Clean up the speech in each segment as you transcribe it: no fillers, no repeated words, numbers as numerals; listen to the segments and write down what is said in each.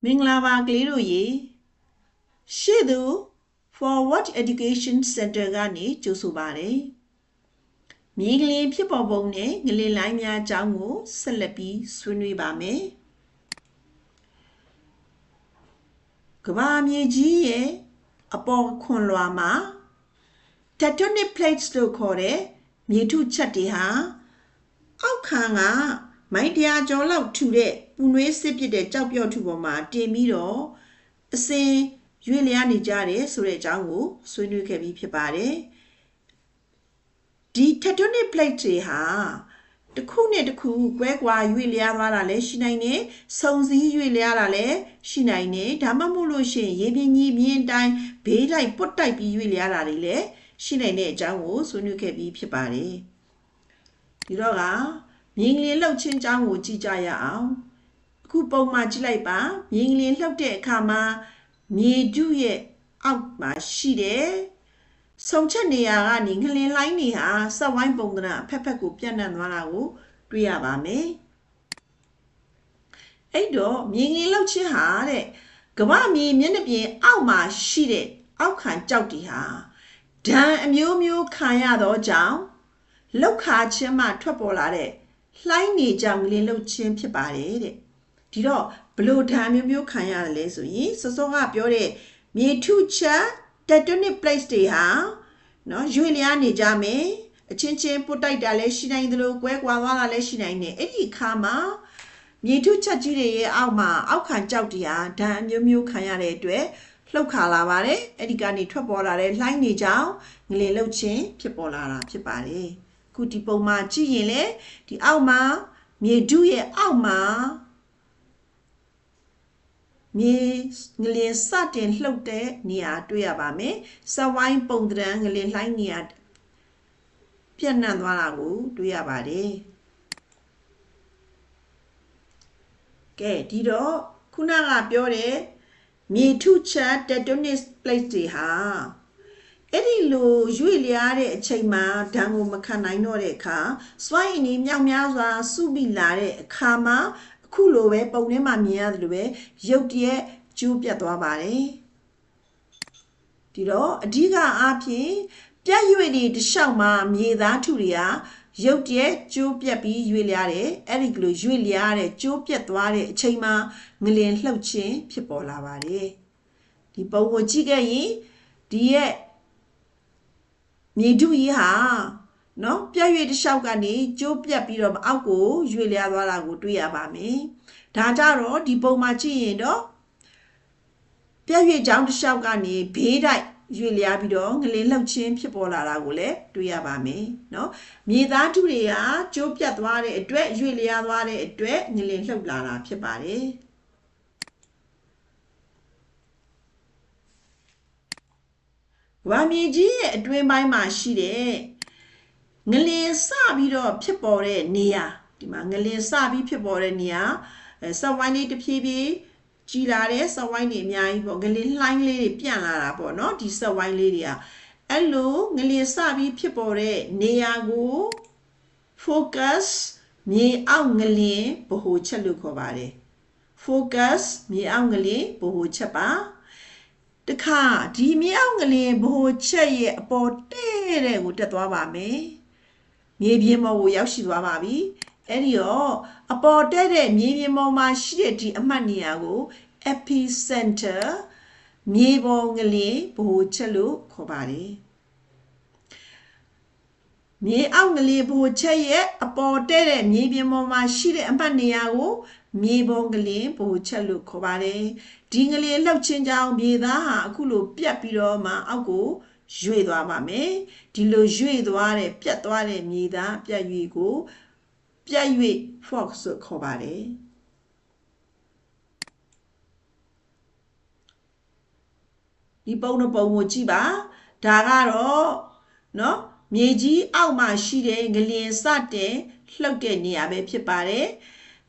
မင်္ဂလာပါကလေးတို့ရေရှေ့သူ Forward Education Center ကနေကြိုဆိုပါတယ်မြေကလေးဖြစ်ပေါ်ပုံနဲ့ငလင်လိုင်းများအကြောင်းကိုဆက်လက်ပြီးဆွေးနွေးပါမယ်ကမ္ဘာမြေကြီးရဲ့အပေါ်ခွန်လွှာမှာ tectonic plates လို့ခေါ်တဲ့မြေထုချက်တွေဟာအောက်ခံကမိုင်100ကျော်လောက်ထူတဲ့ပူနွေးစစ်ပစ်တဲ့ကြောက်ပြော့ထုပေါ်မှာတင်ပြီးတော့အစင်ရွေ့လျားနေကြတယ်ဆိုတဲ့အကြောင်းကိုဆွေးနွေးခဲ့ပြီးဖြစ်ပါတယ်ဒီ tectonic plate တွေဟာတစ်ခုနဲ့တစ်ခုကွဲကွာရွေ့လျားသွားတာလည်းရှိနိုင်တယ်ဆုံစည်းရွေ့လျားတာလည်းရှိနိုင်တယ်ဒါမှမဟုတ်လို့ရှိရင်ရေပြင်ကြီးမြင်းတိုင်းဘေးတိုက်ပွတ်တိုက်ပြီးရွေ့လျားတာတွေလည်းရှိနိုင်တဲ့အကြောင်းကိုဆွေးနွေးခဲ့ပြီးဖြစ်ပါတယ်ဒီတော့ကမြေငလင်လှုပ်ခြင်းအကြောင်းကိုကြည့်ကြရအောင်အခုပုံမှာကြည့်လိုက်ပါမြေငလင်လှုပ်တဲ့အခါမှာမြေထုရဲ့အောက်မှာရှိတယ်ဆုံချက်နေရာကနေငလင်လိုင်းတွေဟာစက်ဝိုင်းပုံသဏ္ဍာန်အဖက်ဖက်ကိုပြန့်နှံ့သွားတာကိုတွေ့ရပါမယ်အဲ့တော့မြေငလင်လှုပ်ခြင်းဟာတဲ့ကမ္ဘာမြေမျက်နှာပြင်အောက်မှာရှိတဲ့အောက်ခံကျောက်တွေဟာဓာတ်အမျိုးမျိုးခံရသောကြောင့်လှုပ်ခါခြင်းမှထွက်ပေါ်လာတဲ့လှိုင်းနေကြောင့်ငလင်လှုပ်ခြင်းဖြစ်ပါတယ်တဲ့ဒီတော့ဘလို့ဓာတ်မျိုးမျိုးခံရတယ်လဲဆိုရင်စောစောကပြောတဲ့မြေထုချက် tectonic plates တွေဟာနော်ရွေ့လျားနေကြမယ်အချင်းချင်းပုတ်တိုက်တာလည်းရှိနိုင်သလိုကွဲကွာသွားတာလည်းရှိနိုင်တယ်အဲ့ဒီအခါမှာမြေထုချက်ကြီးတွေရဲ့အောက်မှာအောက်ခံကြောက်တရားဓာတ်အမျိုးမျိုးခံရတဲ့အတွက်လှုပ်ခါလာပါတယ်အဲ့ဒီကနေထွက်ပေါ်လာတဲ့လှိုင်းနေကြောင့်ငလင်လှုပ်ခြင်းဖြစ်ပေါ်လာတာဖြစ်ပါတယ်ခုဒီပုံမှာကြည့်ရင်လေဒီအောက်မှာမြေထုရဲ့အောက်မှာမြေငလင်စတင်လှုပ်တဲ့နေရာတွေ့ရပါမယ်စဝိုင်းပုံသဏ္ဍာန်ငလင်လှိုင်းနေရာပြန့်နှံ့သွားတာကိုတွေ့ရပါတယ်ကဲဒီတော့ခုနကပြောတဲ့မြေထုချက် tectonic plates တွေဟာအဲ့ဒီလိုရွေ့လျားတဲ့အချိန်မှာဓာတ်ကိုမခံနိုင်တော့တဲ့အခါစွမ်းအင်ကြီးမြောက်များစွာစုပြီးလာတဲ့အခါမှာအခုလိုပဲပုံထဲမှာမြင်ရတယ်လို့ပဲရုတ်တရက်ကျိုးပြတ်သွားပါတယ်ဒီတော့အဓိကအားဖြင့်ပြတ်ရွေ့တွေတစ်လျှောက်မှာမြေသားထုတွေကရုတ်တရက်ကျိုးပြတ်ပြီးရွေ့လျားတယ်အဲ့ဒီလိုရွေ့လျားတဲ့ကျိုးပြတ်သွားတဲ့အချိန်မှာငလင်လှုပ်ခြင်းဖြစ်ပေါ်လာပါတယ်ဒီပုံကိုကြည့်ခဲ့ရင်ဒီရဲ့မြေထုကြီးဟာနော်ပြတ်ရွေ့တစ်လျှောက်ကနေကျိုးပြတ်ပြီးတော့အောက်ကိုရွေ့လျားသွားတာကိုတွေ့ရပါမယ်ဒါကြတော့ဒီပုံမှာကြည့်ရင်တော့ပြတ်ရွေ့ကြောင်းတစ်လျှောက်ကနေဘေးတိုက်ရွေ့လျားပြီးတော့ငလင်လှုပ်ခြင်းဖြစ်ပေါ်လာတာကိုလည်းတွေ့ရပါမယ်နော်မြေသားထုတွေကကျိုးပြတ်သွားတဲ့အတွက်ရွေ့လျားသွားတဲ့အတွက်ငလင်လှုပ်လာတာဖြစ်ပါတယ်ဝါမြေကြီးရဲ့အတွင်းပိုင်းမှာရှိတဲ့ငလင်စပြီးတော့ဖြစ်ပေါ်တဲ့နေရာဒီမှာငလင်စပြီးဖြစ်ပေါ်တဲ့နေရာစက်ဝိုင်းလေးတစ်ဖြည်းဖြည်းကြီးလာတဲ့စက်ဝိုင်းတွေအများကြီးပေါ့ငလင်လှိုင်းလေးတွေပြန့်လာတာပေါ့နော်ဒီစက်ဝိုင်းလေးတွေကအဲ့လိုငလင်စပြီးဖြစ်ပေါ်တဲ့နေရာကို focus မြေအောက်ငလင်ဗဟိုချက်လို့ခေါ်ပါတယ် focus မြေအောက်ငလင်ဗဟိုချက်ပါတခါဒီမြေအောက်ငလင်ဗဟိုချက်ရဲ့အပေါ်တဲ့တဲ့ကိုတက်သွားပါမယ်မြေပြင်ပေါ်ကိုရောက်ရှိသွားပါပြီအဲ့ဒီတော့အပေါ်တဲ့တဲ့မြေပြင်ပေါ်မှာရှိတဲ့ဒီအမှတ်နေရာကို epicenter မြေပေါ်ငလင်ဗဟိုချက်လို့ခေါ်ပါတယ်မြေအောက်ငလင်ဗဟိုချက်ရဲ့အပေါ်တဲ့တဲ့မြေပြင်ပေါ်မှာရှိတဲ့အမှတ်နေရာကိုမြေပေါ်ငလင်ဗဟိုချက်လို့ခေါ်ပါတယ်ဒီငလင်လှုပ်ခြင်းကြောင့်မြေသားဟာအခုလိုပြတ်ပြီးတော့မှအောက်ကိုရွေ့သွားပါမယ်ဒီလိုရွေ့သွားတဲ့ပြတ်သွားတဲ့မြေသားပြတ်ရွေ့ကိုပြတ်ရွေ့ fault ဆိုခေါ်ပါတယ်ဒီပုံတစ်ပုံကိုကြည့်ပါဒါကတော့နော်မြေကြီးအောက်မှာရှိတဲ့ငလင်စတင်လှုပ်တဲ့နေရာပဲဖြစ်ပါတယ်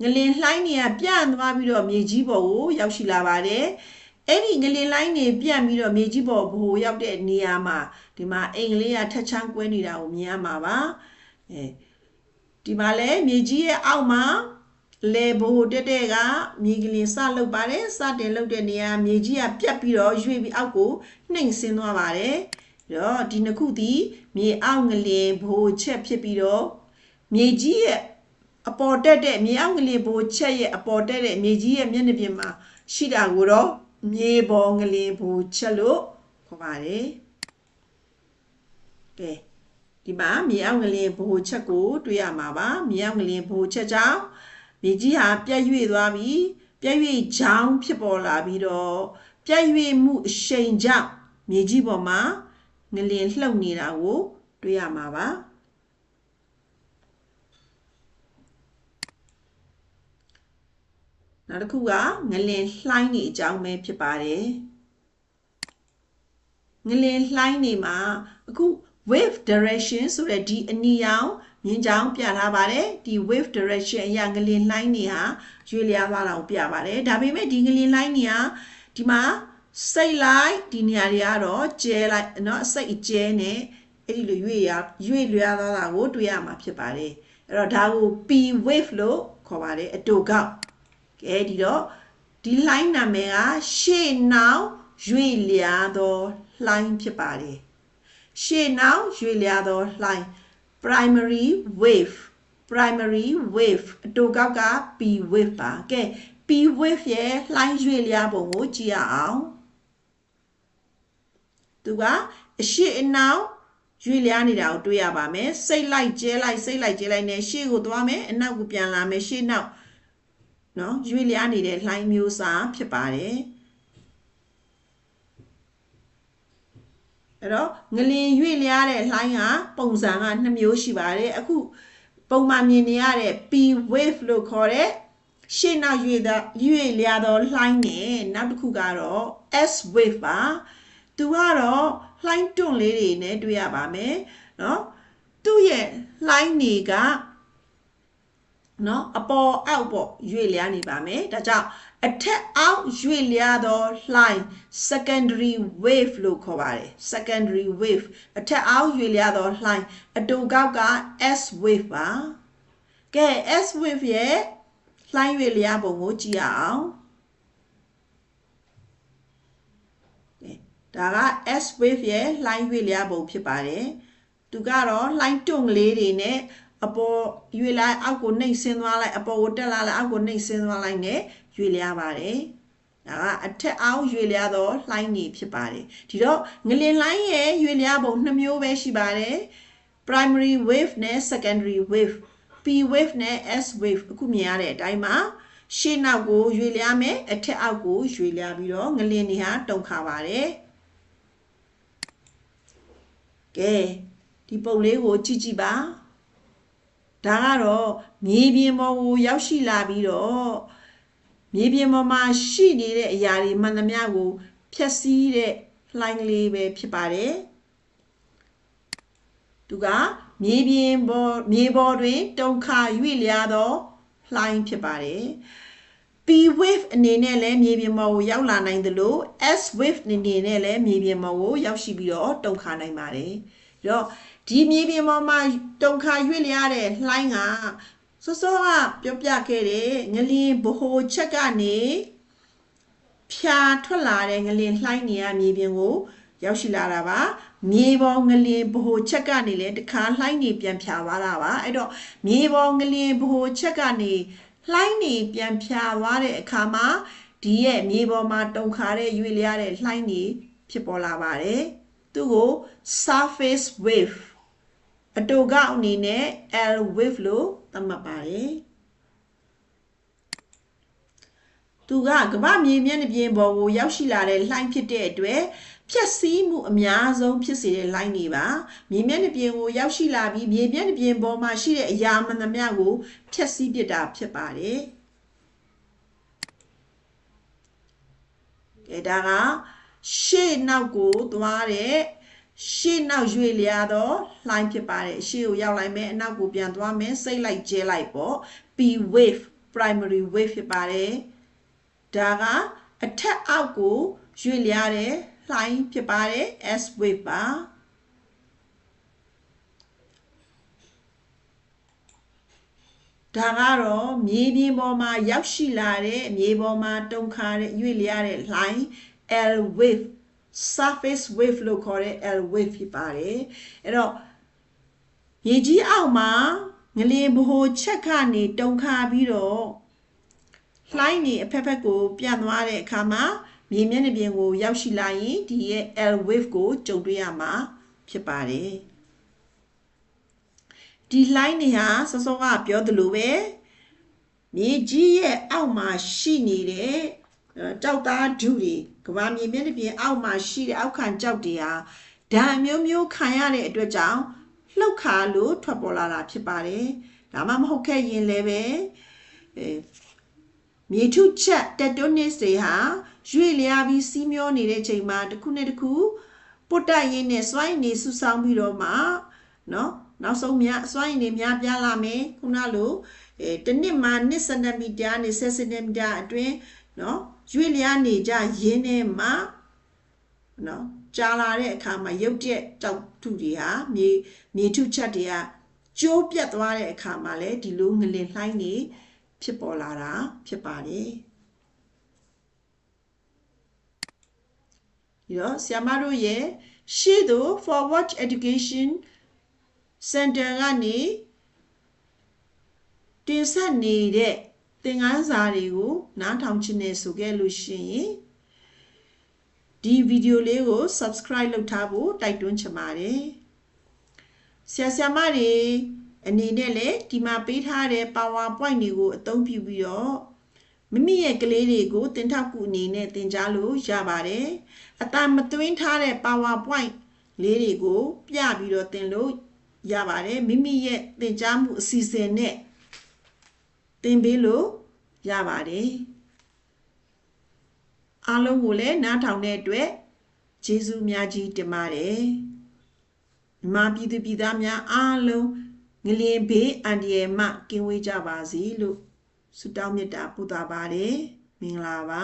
ငလင်လှိုင်းနေရာပြန့်သွားပြီးတော့မြေကြီးပေါ်ကိုရောက်ရှိလာပါတယ်အဲ့ဒီငလင်လှိုင်းနေပြန့်ပြီးတော့မြေကြီးပေါ်ဘိုးရောက်တဲ့နေရာမှာဒီမှာအင်္ဂလိပ်ကထက်ချမ်းကွဲနေတာကိုမြင်ရမှာပါဒီမှာလဲမြေကြီးရဲ့အောက်မှာ လေဘိုတက်တဲ့ကမြေကလေးစလုပ်ပါတယ်စတင်လုပ်တဲ့နေရာမြေကြီးကပြတ်ပြီးတော့ရွေ့ပြီးအောက်ကိုနှိမ့်ဆင်းသွားပါတယ်တော့ဒီနှစ်ခုသည်မြေအောက်ငလျင်ဘိုချက်ဖြစ်ပြီးတော့မြေကြီးရဲ့အပေါ်တက်တဲ့မြေအောက်ငလျင်ဘိုချက်ရဲ့အပေါ်တက်တဲ့မြေကြီးရဲ့မျက်နှာပြင်မှာရှိတာကိုတော့မြေပေါ်ငလျင်ဘိုချက်လို့ခေါ်ပါတယ်ကဲဒီမှာမြေအောက်ငလျင်ဘိုချက်ကိုတွေ့ရမှာပါမြေအောက်ငလျင်ဘိုချက်ကြောင့်မြေကြီးဟာပြတ်ရွေ့သွားပြီးပြတ်ရွေ့ချောင်းဖြစ်ပေါ်လာပြီးတော့ပြတ်ရွေ့မှုအရှိန်ကြောင့်မြေကြီးပေါ်မှာငလျင်လှုပ်နေတာကိုတွေ့ရမှာပါနောက်တစ်ခုကငလျင်လှိုင်းနေအကြောင်းပဲဖြစ်ပါတယ်ငလျင်လှိုင်းနေမှာအခု wave direction ဆိုတဲ့ဒီအနီရောင်မြင်းချောင်းပြထားပါတယ်ဒီ wave direction အရာငလျင်လှိုင်းနေဟာရွေ့လျားသွားတာကိုပြပါတယ်ဒါပေမဲ့ဒီငလျင်လှိုင်းနေဟာဒီမှာစိတ်လိုက်ဒီနေရာတွေကတော့ကျဲလိုက်เนาะစိတ်အကျဲနဲ့အဲ့ဒီလိုရွေ့လျားသွားတာကိုတွေ့ရမှာဖြစ်ပါတယ်အဲ့တော့ဒါကို P wave လို့ခေါ်ပါတယ်အတူကောက်ကဲဒီတော့ဒီ line နာမည်ကရှေ့နောက်ရွေ့လျားသော line ဖြစ်ပါတယ်ရှေ့နောက်ရွေ့လျားသော line primary wave အတူကောက်က P wave ပါကဲ P wave ရဲ့ line ရွေ့လျားပုံကိုကြည့်ရအောင်သူကအရှေ့အနောက်ရွေ့လျားနေတာကိုတွေ့ရပါမယ်စိတ်လိုက်ကျဲလိုက်နဲ့ရှေ့ကိုသွားမယ်အနောက်ကိုပြန်လာမယ်ရှေ့နောက်နော်ရွေ့လျားနေတဲ့လှိုင်းမျိုးစားဖြစ်ပါတယ်အဲ့တော့ငလျင်ရွေ့လျားတဲ့လှိုင်းကပုံစံက2မျိုးရှိပါတယ်အခုပုံမှန်မြင်နေရတဲ့ P wave လို့ခေါ်တဲ့ရှေ့နောက်ရွေ့လျားသောလှိုင်းနဲ့နောက်တစ်ခုကတော့ S wave ပါသူကတော့လှိုင်းတွန့်လေးတွေနဲ့တွေ့ရပါမယ်နော်သူ့ရဲ့လှိုင်းတွေကနော်အပေါ်အောက်ပေါ့ရွေ့လျားနေပါမယ်ဒါကြောင့်အထက်အောက်ရွေ့လျားသောလှိုင်း secondary wave လို့ခေါ်ပါတယ် secondary wave အထက်အောက်ရွေ့လျားသောလှိုင်းအတူကောက်က S wave ပါကဲ S wave ရဲ့လှိုင်းရွေ့လျားပုံကိုကြည့်ရအောင်ဒါက S wave ရဲ့လှိုင်းရွေ့လျားပုံဖြစ်ပါတယ်သူကတော့လှိုင်းတွန့်လေးတွေနဲ့အပေါ်ရွေ့လိုက်အောက်ကိုနှိပ်ဆင်းသွားလိုက်အပေါ်ကိုတက်လာလိုက်အောက်ကိုနှိပ်ဆင်းသွားလိုက်နဲ့ရွေ့လျားပါတယ်ဒါကအထက်အောက်ရွေ့လျားသောလှိုင်းတွေဖြစ်ပါတယ်ဒီတော့ငလျင်လှိုင်းရဲ့ရွေ့လျားပုံ2မျိုးပဲရှိပါတယ် primary wave နဲ့ secondary wave P wave နဲ့ S wave အခုမြင်ရတဲ့အတိုင်းမှာရှေ့နောက်ကိုရွေ့လျားမယ်အထက်အောက်ကိုရွေ့လျားပြီးတော့ငလျင်တွေဟာတုန်ခါပါတယ်ကဲဒီပုံလေးကိုကြည့်ပါဒါကတော့မြေပြင်ပေါ်ကိုရောက်ရှိလာပြီးတော့မြေပြင်ပေါ်မှာရှိနေတဲ့အရာတွေမှန်သမျှကိုဖျက်ဆီးတဲ့လှိုင်းကလေးပဲဖြစ်ပါတယ်သူကမြေပေါ်တွင်တုန်ခါရွေ့လျားသောလှိုင်းဖြစ်ပါတယ် P wave အနေနဲ့လည်းမြေပြင်ပေါ်ကိုရောက်လာနိုင်သလို S wave အနေနဲ့လည်းမြေပြင်ပေါ်ကိုရောက်ရှိပြီးတော့တုန်ခါနိုင်ပါတယ်ဒါတော့ဒီမြေပြင်ပေါ်မှာတုန်ခါရွေ့လျားတဲ့လှိုင်းကစောစောကပြောပြခဲ့တဲ့ငလျင်ဗဟိုချက်ကနေဖြာထွက်လာတဲ့ငလျင်လှိုင်းနေရမြေပြင်ကိုရောက်ရှိလာတာပါမြေပေါ်ငလျင်ဗဟိုချက်ကနေလည်းတခါလှိုင်းနေပြန်ဖြာသွားတာပါအဲ့တော့မြေပေါ်ငလျင်ဗဟိုချက်ကနေလှိုင်းနေပြန်ဖြာသွားတဲ့အခါမှာဒီရဲ့မြေပေါ်မှာတုန်ခါတဲ့ရွေ့လျားတဲ့လှိုင်းနေဖြစ်ပေါ်လာပါတယ်သူ့ကို surface wave အတူကောက်အနေနဲ့ L wave လို့သတ်မှတ်ပါတယ်သူကကမ္ဘာမြေမျက်နှာပြင်ပေါ်ကိုရောက်ရှိလာတဲ့လှိုင်းဖြစ်တဲ့အတွက်ဖြက်စီးမှုအများဆုံးဖြစ်စေတဲ့လှိုင်းတွေပါမြေမျက်နှာပြင်ကိုရောက်ရှိလာပြီးမြေမျက်နှာပြင်ပေါ်မှာရှိတဲ့အရာမှန်သမျှကိုဖြက်စီးပစ်တာဖြစ်ပါတယ်ကဲဒါကရှေ့နောက်ကိုသွားတဲ့ရှေ့နောက်ရွေ့လျားသောလှိုင်းဖြစ်ပါတယ်ရှေ့ကိုရောက်လိုက်မယ်အနောက်ကိုပြန်သွားမယ်စိတ်လိုက်ကျဲလိုက်ပေါ့ P wave primary wave ဖြစ်ပါတယ်ဒါကအထက်အောက်ကိုရွေ့လျားတဲ့လှိုင်းဖြစ်ပါတယ် S wave ပါ ဒါကတော့မြေပြင်ပေါ်မှာရောက်ရှိလာတဲ့မြေပေါ်မှာတုန်ခါတဲ့ရွေ့လျားတဲ့လှိုင်း L wave surface wave လို့ခေါ်တဲ့ L wave ဖြစ်ပါတယ်အဲ့တော့မြေကြီးအောက်မှာငလျင်ဗဟိုချက်ကနေတုန်ခါပြီးတော့လှိုင်းနေအဖက်ဖက်ကိုပြန့်သွားတဲ့အခါမှာမြေမျက်နှာပြင်ကိုရောက်ရှိလာရင်ဒီရဲ့ L wave ကိုကြုံတွေ့ရမှာဖြစ်ပါတယ်ဒီလှိုင်းတွေဟာစောစောကပြောသလိုပဲမြေကြီးရဲ့အောက်မှာရှိနေတဲ့ကြောက်သားဓုတွေကဘာမြေမျက်နှာပြင်အောက်မှာရှိတဲ့အောက်ခံကြောက်တွေဟာဓာတ်မျိုးမျိုးခံရတဲ့အတွက်ကြောင့်လှုပ်ခါလို့ထွက်ပေါ်လာတာဖြစ်ပါတယ်ဒါမှမဟုတ်ခဲ့ရင်လည်းပဲမြေထုချက်တက်တိုနစ်တွေဟာရွေ့လျားပြီးစီးမျောနေတဲ့ချိန်မှာတစ်ခုနဲ့တစ်ခုပုတ်တက်ရင်းနဲ့စွိုင်းနေဆူဆောင်းပြီးတော့မှနော်နောက်ဆုံးစွိုင်းနေများပြားလာမယ်ခုနလိုတစ်နှစ်မှာ2စင်တီမီတာနဲ့10စင်တီမီတာအတွင်းနော်ရွေ့လျားနေကြရင်းနဲ့မှနော်ကြာလာတဲ့အခါမှာရုပ်တဲ့ကြောက်ထုတွေဟာမြေထုချက်တွေကကျိုးပြတ်သွားတဲ့အခါမှာလည်းဒီလိုငလင်လှိုင်းနေဖြစ်ပေါ်လာတာဖြစ်ပါတယ်ဒီတော့ဆရာမတို့ရဲ့ရှေ့သို့ Forward Education Center ကနေတင်ဆက်နေတဲ့သင်ခန်းစာတွေကိုနားထောင်ခြင်းနဲ့ဆိုခဲ့လို့ရှိရင်ဒီဗီဒီယိုလေးကို subscribe လုပ်ထားဖို့တိုက်တွန်းချင်ပါတယ်ဆရာမတွေအနေနဲ့လည်းဒီမှာပေးထားတဲ့ PowerPoint တွေကိုအသုံးပြုပြီးတော့မိမိရဲ့ကလေးတွေကိုသင်ထောက်ကူအနေနဲ့သင်ကြားလို့ရပါတယ်အတမသွင်းထားတဲ့ PowerPoint လေးတွေကိုပြပြီးတော့သင်လို့ရပါတယ်မိမိရဲ့သင်ကြားမှုအစီအစဉ်နဲ့သင်ပေးလို့ရပါတယ်အားလုံးကိုလည်းနားထောင်တဲ့အတွက်ကျေးဇူးအများကြီးတင်ပါတယ်မြန်မာပြည်သူပြည်သားများအားလုံးငလျင်ဘေးအန္တရာယ်မှကင်းဝေးကြပါစေလို့ဆုတောင်းမေတ္တာပို့သပါတယ်မင်္ဂလာပါ